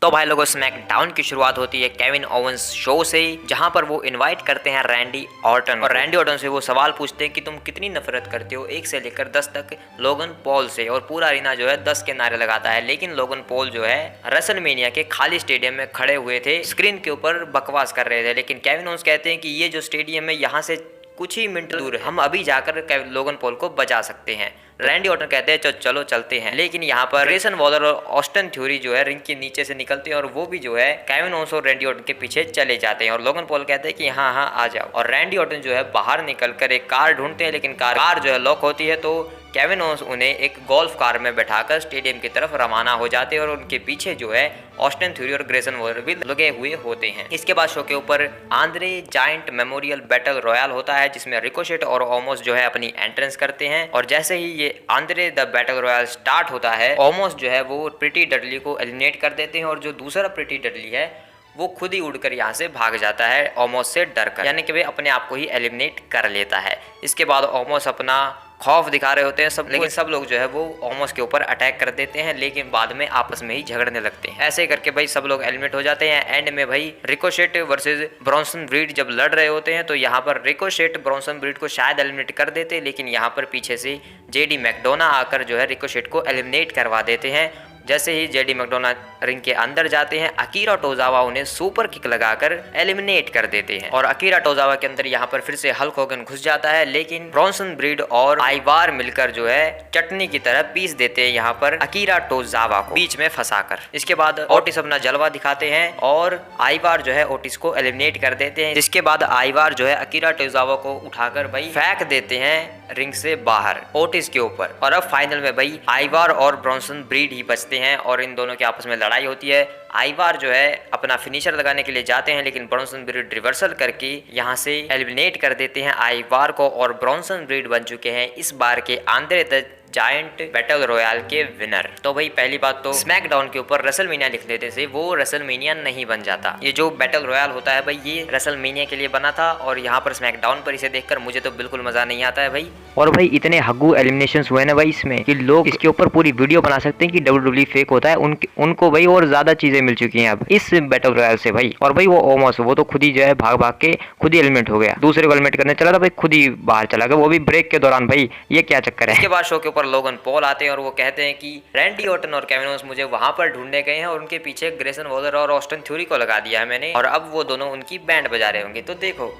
तो भाई लोगों, स्मैकडाउन की शुरुआत होती है केविन ओवेंस शो से, जहां पर वो इनवाइट करते हैं रैंडी ऑर्टन और रैंडी ऑर्टन से वो सवाल पूछते हैं कि तुम कितनी नफरत करते हो 1 से लेकर 10 तक लोगन पॉल से। और पूरा अरीना जो है 10 के नारे लगाता है, लेकिन लोगन पॉल जो है रेसलमेनिया के खाली स्टेडियम में खड़े हुए थे, स्क्रीन के ऊपर बकवास कर रहे थे। लेकिन केविन ओवेंस कहते हैं कि ये जो स्टेडियम है यहाँ से कुछ ही मिनट दूर है, हम अभी जाकर लोगन पॉल को बचा सकते हैं। रैंडी ऑर्टन कहते हैं चलो चलते हैं। लेकिन यहाँ पर ग्रेसन वॉलर और ऑस्टन थ्योरी जो है रिंग के नीचे से निकलते हैं और वो भी जो है केविन ओवेंस और रैंडी ऑर्टन के पीछे चले जाते हैं। और लोगन पॉल कहते हैं कि हाँ हाँ आ जाओ। और रैंडी ऑर्टन जो है बाहर निकलकर एक कार ढूंढते हैं, लेकिन कार जो है लॉक होती है। तो केविन ओवेंस उन्हें एक गोल्फ कार में बैठाकर स्टेडियम की तरफ रवाना हो जाते हैं और उनके पीछे जो है ऑस्टन थ्योरी और ग्रेसन वॉलर भी लगे हुए होते हैं। इसके बाद शो के ऊपर Andre giant memorial battle royal होता है, जिसमें रिकोशेट और ओमोस जो है अपनी एंट्रेंस करते हैं। और जैसे ही ये Andre the battle royal start होता है, ओमोस जो है वो प्रीटी डडली को एलिमिनेट कर देते हैं और जो दूसरा प्रीटी डडली है वो खुद ही उड़कर यहाँ से भाग जाता है ओमोस से डरकर, यानी कि वे अपने आप को ही एलिमिनेट कर लेता है। इसके बाद ओमोस अपना खौफ दिखा रहे होते हैं सब, लेकिन सब लोग जो है वो ओमोस के ऊपर अटैक कर देते हैं, लेकिन बाद में आपस में ही झगड़ने लगते हैं। ऐसे करके भाई सब लोग एलिमिनेट हो जाते हैं। एंड में भाई रिकोशेट वर्सेस ब्रॉन्सन ब्रीड जब लड़ रहे होते हैं, तो यहाँ पर रिकोशेट ब्रॉन्सन ब्रीड को शायद एलिमिनेट कर देते, लेकिन यहाँ पर पीछे से जेडी मैकडोना आकर जो है रिकोशेट को एलिमिनेट करवा देते हैं। जैसे ही जेडी मैकडोना रिंग के अंदर जाते हैं, अकीरा टोजावा उन्हें सुपर किक लगाकर एलिमिनेट कर देते हैं। और अकीरा टोजावा के अंदर यहाँ पर फिर से हल्क होगन घुस जाता है, लेकिन ब्रॉन्सन ब्रीड और आइवार मिलकर जो है चटनी की तरह पीस देते हैं यहाँ पर अकीरा टोजावा को बीच में फंसाकर। इसके बाद ओटिस अपना जलवा दिखाते हैं और आइवार जो है ओटिस को एलिमिनेट कर देते हैं। इसके बाद आइवार जो है अकीरा टोजावा को उठाकर भाई फेंक देते हैं रिंग से बाहर ओटिस के ऊपर। और अब फाइनल में भाई आइवार और ब्रॉन्सन ब्रीड ही बचते हैं और इन दोनों के आपस में लड़ाई होती है। आइवार जो है अपना फिनिशर लगाने के लिए जाते हैं, लेकिन ब्रॉन्सन ब्रीड रिवर्सल करके यहाँ से एलिमिनेट कर देते हैं आइवार को और ब्रॉन्सन ब्रीड बन चुके हैं इस बार के Andre the giant battle royal के विनर। तो भाई पहली बात तो स्मैकडाउन के ऊपर रेसलमेनिया लिख लेते से वो रेसलमेनिया नहीं बन जाता। ये जो बैटल रॉयल होता है भाई ये रेसलमेनिया के लिए बना था और यहाँ पर स्मैकडाउन पर इसे देखकर मुझे तो बिल्कुल मजा नहीं आता है भाई। और भाई इतने हग्गू एलिमिनेशंस हुए ना भाई इसमें कि लोग इसके ऊपर पूरी वीडियो बना सकते हैं कि WWE फेक होता है। उनको भाई और ज्यादा चीजें मिल चुकी हैं अब इस बैटल रॉयल से भाई। और भाई वो ओमोस वो तो खुद ही जो है भाग भाग के खुद ही एलिमिनेट हो गया, दूसरे को एलिमिनेट करने चला था भाई खुद ही बाहर चला गया, वो भी ब्रेक के दौरान। भाई ये क्या चक्कर है। इसके बाद शो के ऊपर लोगन पॉल आते हैं और वो कहते हैं कि रैंडी ऑर्टन और केविन ओवेंस मुझे वहां पर ढूंढने गए हैं और उनके पीछे ग्रेसन वॉलर और ऑस्टन थ्योरी को लगा दिया है मैंने, और अब वो दोनों उनकी बैंड बजा रहे होंगे। तो देखो,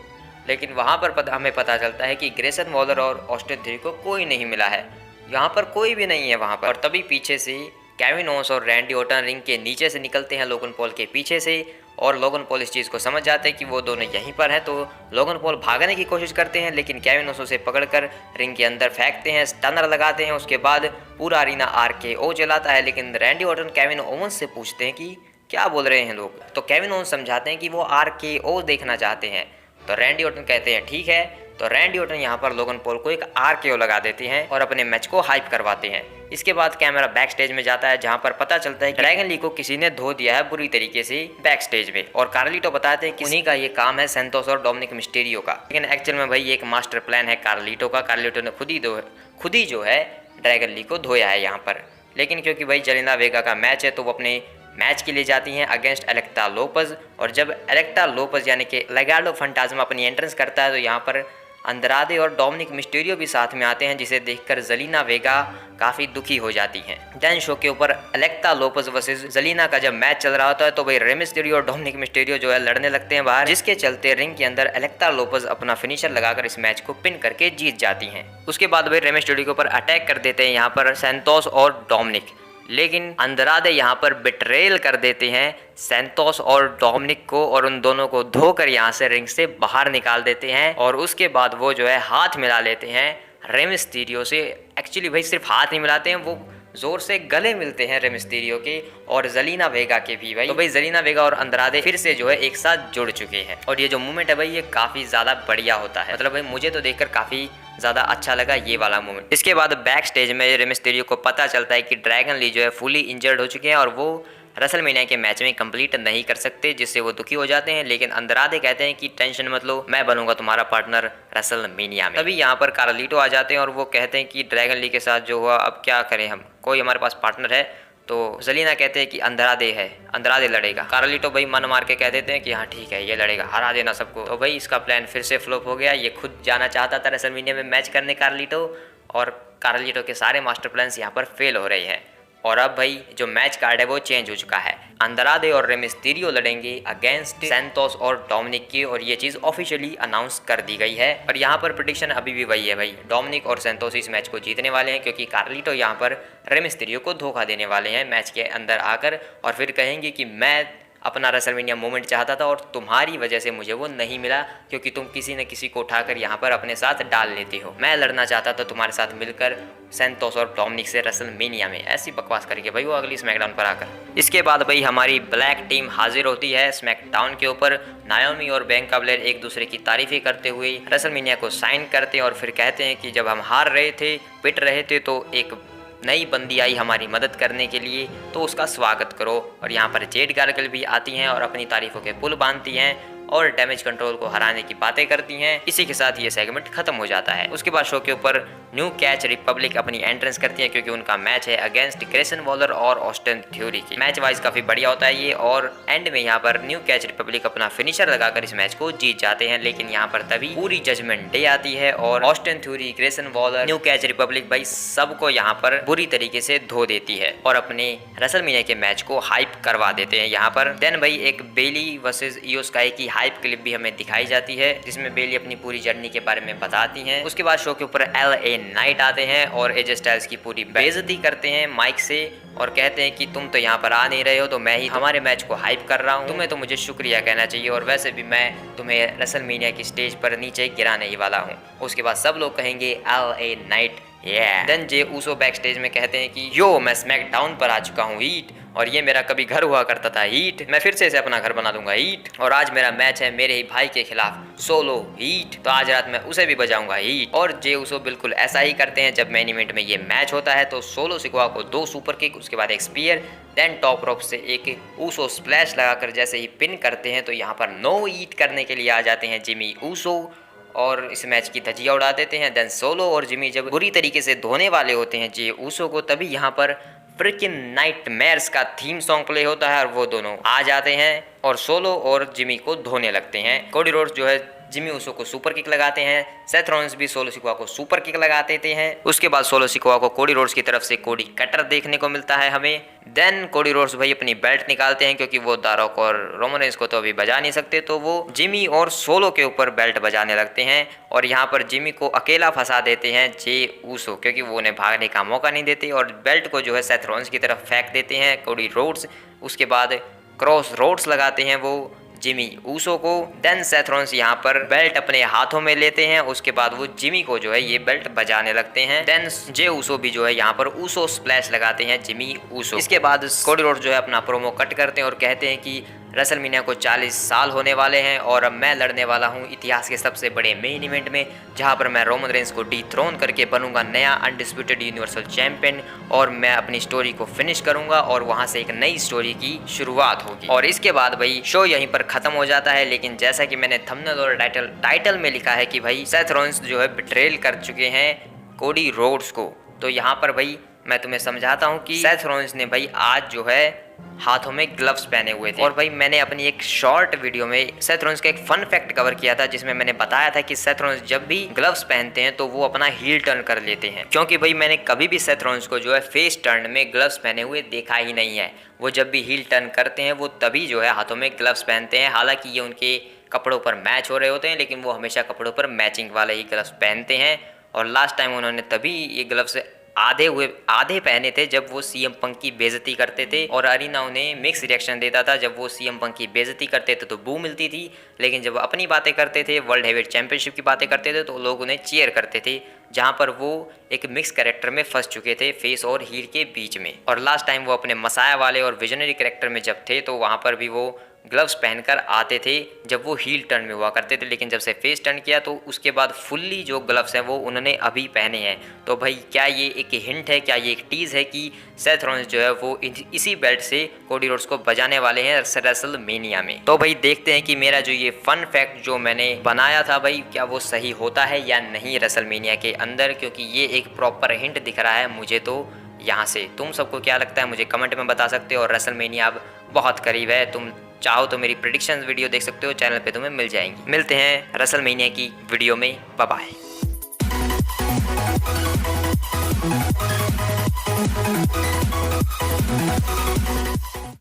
लेकिन वहां पर हमें पता चलता है कि ग्रेसन वॉलर और ऑस्टन थ्योरी को कोई नहीं मिला है, यहाँ पर कोई भी नहीं है वहां पर। और तभी पीछे से केविन ओवेंस और रैंडी ऑर्टन रिंग के नीचे से निकलते हैं लोगन पॉल के पीछे से, और लोगन पॉल इस चीज़ को समझ जाते हैं कि वो दोनों यहीं पर हैं। तो लोगन पॉल भागने की कोशिश करते हैं, लेकिन केविन ओवेंस उसे पकड़कर रिंग के अंदर फेंकते हैं, स्टनर लगाते हैं। उसके बाद पूरा अरीना RKO चलाता है, लेकिन रैंडी ऑर्टन केविन ओवेंस से पूछते हैं कि क्या बोल रहे हैं लोग। तो केविन ओवेंस समझाते हैं कि वो RKO देखना चाहते हैं। तो रैंडी ऑर्टन कहते हैं ठीक है। तो रैंडी ऑर्टन यहाँ पर लोगन पॉल को एक RKO लगा देते हैं और अपने मैच को हाइप करवाते हैं। इसके बाद कैमरा बैक स्टेज में जाता है, जहाँ पर पता चलता है कि ड्रैगन ली को किसी ने धो दिया है बुरी तरीके से बैक स्टेज में। और कार्लिटो बताते हैं कि उन्हीं का ये काम है, सैंतोस और डोमिनिक मिस्टीरियो का। लेकिन एक्चुअल में भाई एक मास्टर प्लान है कार्लिटो का। कार्लिटो ने खुद ही जो है ड्रैगन ली को धोया है यहाँ पर। लेकिन क्योंकि भाई जेलिना वेगा का मैच है, तो वो अपने मैच के लिए जाती हैं अगेंस्ट एलेक्टा लोपज। और जब एलेक्टा लोपज यानी कि लेगार्डो फंटाजमा अपनी एंट्रेंस करता है, तो यहाँ पर अंद्रादे और डोमिनिक मिस्टीरियो भी साथ में आते हैं, जिसे देखकर जेलिना वेगा काफ़ी दुखी हो जाती हैं। देन शो के ऊपर एलेक्टा लोपज वर्सेस जेलिना का जब मैच चल रहा होता है, तो भाई रे मिस्टीरियो और डोमिनिक मिस्टीरियो जो है लड़ने लगते हैं बाहर, जिसके चलते रिंग के अंदर एलेक्टा लोपज अपना फिनिशर लगाकर इस मैच को पिन करके जीत जाती हैं। उसके बाद भाई रे मिस्टीरियो के ऊपर अटैक कर देते हैं यहाँ पर सैंतोस और डोमिनिक, लेकिन अंद्रादे यहाँ पर बिट्रेल कर देते हैं सैंतोस और डोमिनिक को और उन दोनों को धोकर यहाँ से रिंग से बाहर निकाल देते हैं। और उसके बाद वो जो है हाथ मिला लेते हैं रे मिस्टीरियो से। एक्चुअली भाई सिर्फ हाथ नहीं मिलाते हैं, वो जोर से गले मिलते हैं रे मिस्टीरियो के और जेलिना वेगा के भी भाई। तो भाई जेलिना वेगा और अंद्रादे फिर से जो है एक साथ जुड़ चुके हैं और ये जो मूवमेंट है भाई ये काफ़ी ज़्यादा बढ़िया होता है। मतलब भाई मुझे तो देखकर काफ़ी ज़्यादा अच्छा लगा ये वाला मूवमेंट। इसके बाद बैक स्टेज में रे मिस्टीरियो को पता चलता है कि ड्रैगन ली जो है फुली इंजर्ड हो चुके हैं और वो रेसलमेनिया के मैच में कंप्लीट नहीं कर सकते, जिससे वो दुखी हो जाते हैं। लेकिन अंद्रादे कहते हैं कि टेंशन मत लो, मैं बनूंगा तुम्हारा पार्टनर रेसलमेनिया में। तभी यहाँ पर कार्लिटो आ जाते हैं और वो कहते हैं कि ड्रैगन ली के साथ जो हुआ अब क्या करें हम, कोई हमारे पास पार्टनर है। तो जलीना कहते हैं कि अंद्रादे है, अंद्रादे लड़ेगा। कार्लिटो भाई मन मार के कह देते हैं कि हाँ ठीक है ये लड़ेगा, हरा देना सबको। तो भाई इसका प्लान फिर से फ्लॉप हो गया। ये खुद जाना चाहता था रेसलमेनिया में मैच करने कार्लिटो, और कार्लिटो के सारे मास्टर प्लान्स यहाँ पर फेल हो रहे हैं। और अब भाई जो मैच कार्ड है वो चेंज हो चुका है। अंद्रादे और रे मिस्टीरियो लड़ेंगे अगेंस्ट सैंतोस और डोमिनिक की, और ये चीज़ ऑफिशियली अनाउंस कर दी गई है। और यहाँ पर प्रेडिक्शन अभी भी वही है भाई, डोमिनिक और सैंतोस इस मैच को जीतने वाले हैं, क्योंकि कार्लिटो यहाँ पर रे मिस्टीरियो को धोखा देने वाले हैं मैच के अंदर आकर, और फिर कहेंगे कि मैं अपना रेसलमेनिया मोमेंट चाहता था और तुम्हारी वजह से मुझे वो नहीं मिला, क्योंकि तुम किसी न किसी को उठाकर यहाँ पर अपने साथ डाल लेते हो। मैं लड़ना चाहता था तुम्हारे साथ मिलकर सैंतोस और डोमिनिक से रेसलमेनिया में। ऐसी बकवास करके भाई वो अगली स्मैकडाउन पर आकर। इसके बाद भाई हमारी ब्लैक टीम हाजिर होती है स्मैकडाउन के ऊपर। नायोमी और बियांका ब्लेयर एक दूसरे की तारीफें करते हुए रेसलमेनिया को साइन करते हैं, और फिर कहते हैं कि जब हम हार रहे थे, पिट रहे थे, तो एक नई बंदी आई हमारी मदद करने के लिए, तो उसका स्वागत करो। और यहाँ पर जेड गार्गल भी आती हैं और अपनी तारीफों के पुल बांधती हैं और डैमेज कंट्रोल को हराने की बातें करती हैं। इसी के साथ ये सेगमेंट खत्म हो जाता है। उसके बाद शो के ऊपर न्यू कैच रिपब्लिक अपनी एंट्रेंस करती है, क्योंकि उनका मैच है अगेंस्ट ग्रेसन वॉलर और ऑस्टिन थ्योरी की। मैच वाइज काफी बढ़िया होता है ये, और एंड में यहाँ पर न्यू कैच रिपब्लिक अपना फिनिशर लगाकर इस मैच को जीत जाते हैं। लेकिन यहाँ पर तभी पूरी जजमेंट डे आती है और Austin theory, Grayson Waller, new catch Republic भाई सबको यहाँ पर बुरी तरीके से धो देती है और अपने रेसलमेनिया के मैच को हाइप करवा देते हैं यहाँ पर। देन भाई एक बेली वर्सेस इयो स्काई की हाइप क्लिप भी हमें दिखाई जाती है, जिसमें बेली अपनी पूरी जर्नी के बारे में बताती हैं। उसके बाद शो के ऊपर LA नाइट आते हैं और एजे स्टाइल्स की पूरी बेइज्जती करते हैं माइक से, और कहते हैं कि तुम तो यहाँ पर आ नहीं रहे हो, तो मैं ही हमारे मैच को हाइप कर रहा हूँ, तुम्हें तो मुझे शुक्रिया कहना चाहिए, और वैसे भी मैं तुम्हें रेसलमेनिया की स्टेज पर नीचे गिराने ही वाला हूँ। उसके बाद सब लोग कहेंगे LA night. Then Jey Uso back stage में कहते हैं कि यो मैं स्मैकडाउन पर आ चुका हूँ हीट, और ये मेरा कभी घर हुआ करता था हीट, मैं फिर से इसे अपना घर बना दूंगा हीट, और आज मेरा मैच है मेरे ही भाई के खिलाफ सोलो हीट, तो आज रात मैं उसे भी बजाऊंगा हीट। और जे ऊसो बिल्कुल ऐसा ही करते हैं। जब मेन इवेंट में ये मैच होता है तो सोलो सिकोआ को 2 सुपर किक, उसके बाद एक स्पीयर, देन टॉप रोप से एक ऊसो स्प्लैश लगाकर जैसे ही पिन करते हैं तो यहाँ पर नो हीट करने के लिए आ जाते हैं जिमी ऊसो और इस मैच की धजिया उड़ा देते हैं। देन सोलो और जिमी जब बुरी तरीके से धोने वाले होते हैं जे ऊसो को, तभी यहाँ पर फ्रिकिंग नाइटमेयर्स का थीम सॉन्ग प्ले होता है और वो दोनों आ जाते हैं और सोलो और जिमी को धोने लगते हैं। कोडी रोड्स जो है जिमी ऊसो को सुपर किक लगाते हैं, सेथ रॉलिंस भी सोलो सिकोआ को सुपर किक लगा देते हैं। उसके बाद सोलो सिकोआ को कोडी रोड्स की तरफ से कोडी कटर देखने को मिलता है हमें। देन कोडी रोड्स भाई अपनी बेल्ट निकालते हैं, क्योंकि वो दारोक और रोमन रेंस को तो अभी बजा नहीं सकते, तो वो जिमी और सोलो के ऊपर बेल्ट बजाने लगते हैं और यहाँ पर जिमी को अकेला फंसा देते हैं जे ऊसो, क्योंकि वो उन्हें भागने का मौका नहीं देते और बेल्ट को जो है सेथ रॉलिंस की तरफ फेंक देते हैं कोडी रोड्स। उसके बाद क्रॉस रोड्स लगाते हैं वो जिमी ऊसो को। देन सेथ रॉलिंस यहाँ पर बेल्ट अपने हाथों में लेते हैं, उसके बाद वो जिमी को जो है ये बेल्ट बजाने लगते हैं। देन जे ऊसो भी जो है यहाँ पर ऊसो स्प्लैश लगाते हैं जिमी ऊसो। इसके बाद कोडी रोड्स जो है अपना प्रोमो कट करते हैं और कहते हैं कि रेसलमेनिया को 40 साल होने वाले हैं और अब मैं लड़ने वाला हूँ इतिहास के सबसे बड़े मेन इवेंट में, जहाँ पर मैं रोमन रेंस को डिथ्रोन करके बनूंगा नया अनडिस्प्यूटेड यूनिवर्सल चैंपियन और मैं अपनी स्टोरी को फिनिश करूंगा और वहां से एक नई स्टोरी की शुरुआत होगी। और इसके बाद भाई शो यहीं पर खत्म हो जाता है। लेकिन जैसा कि मैंने थंबनेल और टाइटल में लिखा है कि भाई सेथ रॉलिंस जो है बिट्रेल कर चुके हैं कोडी रोड्स को, तो यहाँ पर भाई मैं तुम्हें समझाता हूँ कि सेथ रॉलिंस ने भाई आज जो है हाथों में ग्लव्स पहने हुए थे। और भाई मैंने अपनी एक शॉर्ट वीडियो में सेथ रॉलिंस का एक फन फैक्ट कवर किया था, जिसमें मैंने बताया था कि सेथ रॉलिंस जब भी ग्लव्स पहनते हैं तो वो अपना हील टर्न कर लेते हैं, क्योंकि भाई मैंने कभी भी सेथ रॉलिंस को जो है फेस टर्न में ग्लव्स पहने हुए देखा ही नहीं है। वो जब भी हील टर्न करते हैं वो तभी जो है हाथों में ग्लव्स पहनते हैं। हालांकि ये उनके कपड़ों पर मैच हो रहे होते हैं, लेकिन वो हमेशा कपड़ों पर मैचिंग वाले ही ग्लव्स पहनते हैं। और लास्ट टाइम उन्होंने तभी ये ग्लव्स आधे पहने थे जब वो सीएम पंक की बेइज्जती करते थे और अरीना उन्हें मिक्स रिएक्शन देता था। जब वो सीएम पंक की बेइज्जती करते थे तो बू मिलती थी, लेकिन जब अपनी बातें करते थे, वर्ल्ड हेवीवेट चैंपियनशिप की बातें करते थे, तो लोग उन्हें चीयर करते थे, जहां पर वो एक मिक्स कैरेक्टर में फंस चुके थे फेस और हील के बीच में। और लास्ट टाइम वो अपने मसाया वाले और विजनरी कैरेक्टर में जब थे तो वहां पर भी वो ग्लव्स पहनकर आते थे जब वो हील टर्न में हुआ करते थे, लेकिन जब से फेस टर्न किया तो उसके बाद फुल्ली जो ग्लव्स हैं वो उन्होंने अभी पहने हैं। तो भाई क्या ये एक हिंट है, क्या ये एक टीज है कि सेथ रॉलिंस जो है वो इसी बेल्ट से कोडी रोड्स को बजाने वाले हैं रेसलमेनिया में। तो भाई देखते हैं कि मेरा जो ये फन फैक्ट जो मैंने बनाया था भाई क्या वो सही होता है या नहीं रेसलमेनिया के अंदर, क्योंकि ये एक प्रॉपर हिंट दिख रहा है मुझे तो यहाँ से। तुम सबको क्या लगता है मुझे कमेंट में बता सकते हो। और रेसलमेनिया अब बहुत करीब है, तुम चाहो तो मेरी प्रेडिक्शन वीडियो देख सकते हो, चैनल पे तुम्हें मिल जाएंगी। मिलते हैं रेसलमेनिया की वीडियो में, बाय बाय।